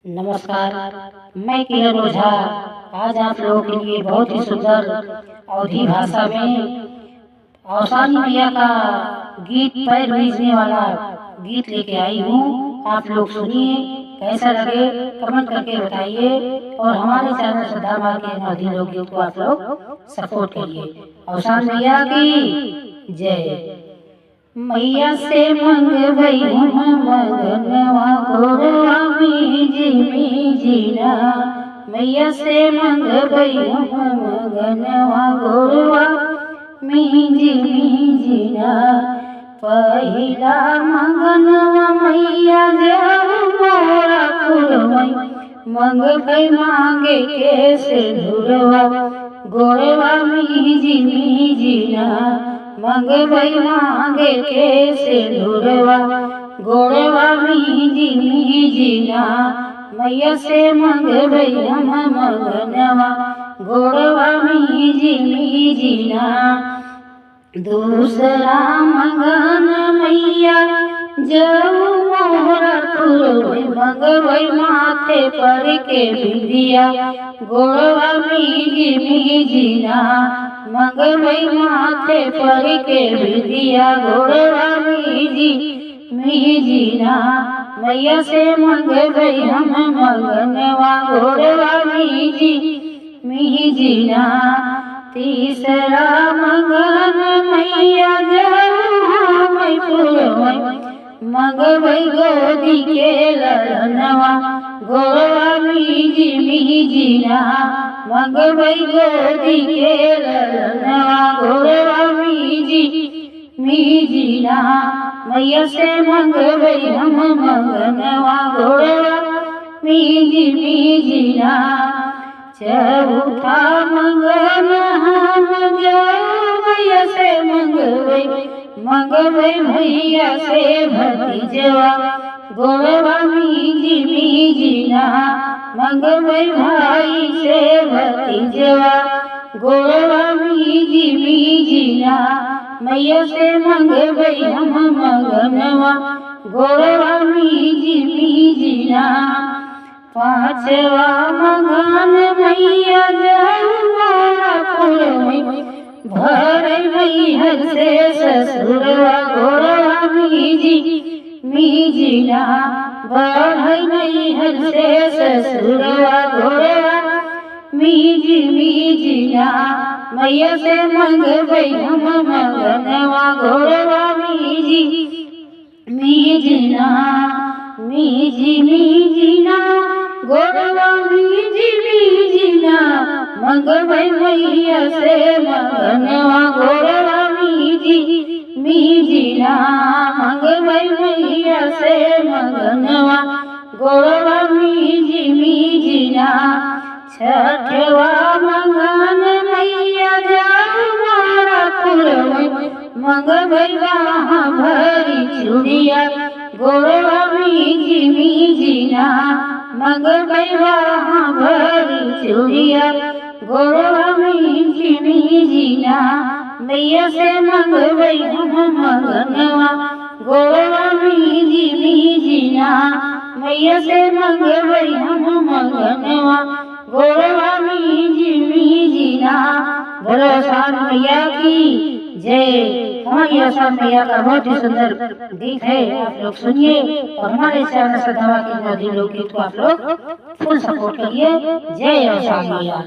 नमस्कार। मैं किरण ओझा आज आप लोगों के लिए बहुत ही सुंदर अवधी भाषा में औसानी मैया का गीत पैर भीजने वाला गीत लेके आई हूँ। आप लोग सुनिए, कैसा लगे कमेंट करके बताइए और हमारे चैनल श्रद्धा माँ के अवधी लोकगीत को आप लोग सपोर्ट करिए। औसान मैया की जय। मैया से मंगवई मंगनवा गोरवा मीजीना, मैया से मंगवई मंगनवा गोरवा मीजीना। पहिला मंगनवा मैया जब मोरा फुलवई, मंगवई मांगे के सिंदूरवा गोरवा मीजीना। मंगवई मांगे के सिंदूरवा गोरवा मीजीना। मैया से मंगवई हम मंगनवा गोरवा मीजीना। दूसरा मंगन मैया जब मोरा फुलवई, मंगवई माथे पर के बिंदिया गोरवा मीजीना। मंगवई माथे पर के बिंदिया गोरवा मीजीना। मैया से मंगवई हम मंगनवा गोरवा मीजीना। तीसरा मंगन मैया जब फुलवई, मंगवई गोदी के ललनवा गोरवा मीजीना। मंगवई गोदी के ललनवा गोरवा मीजीना। मैया से मंगवई हम मंगनवा गोरवा मीजीना। चौथा मंगन हम जब मैया से मंगवई, मंगवई भैया से भतीजवा गोरवा मीजीना। मंगवई भाई से भतीजवा गोरवा मीजीना। मैया से मंगवई हम मंगनवा गोरवा मीजीना। पांचवा मंगन मैया जब मोरा फुलवई, भरई मैहर से ससुरवा गोरवा मीजीना। बढ़ई मैहर से ससुरवा गोरवा मीजीना। मैया से मंगवई हम मंगनवा गोरवा मीजीना। मीजीना गोरवा मीजीना। मंगवई मैया से मंगनवा गोरवा मीजीना। मंगवई मैया से मंगनवा गोरवा मीजीना। छठवा मंगन मैया जब मोरा फुलवई, मंगवई वहाँ भरी चूड़िया गोरवा मीजीना। मंगवई वहाँ भरी चूड़िया गोरवा मीजीना। मैया से मंगवई हम मंगनवा गोरवा मीजीना। मैया से मंगवई हम मंगनवा गोरवा मीजीना। बोलो औसान मैया की जय। हमारी औसान मैया का बहुत ही सुंदर गीत है, आप लोग सुनिए और हमारे चैनल श्रद्धा के लोकगीत को आप लोग फुल सपोर्ट करिए। जय औसान मैया।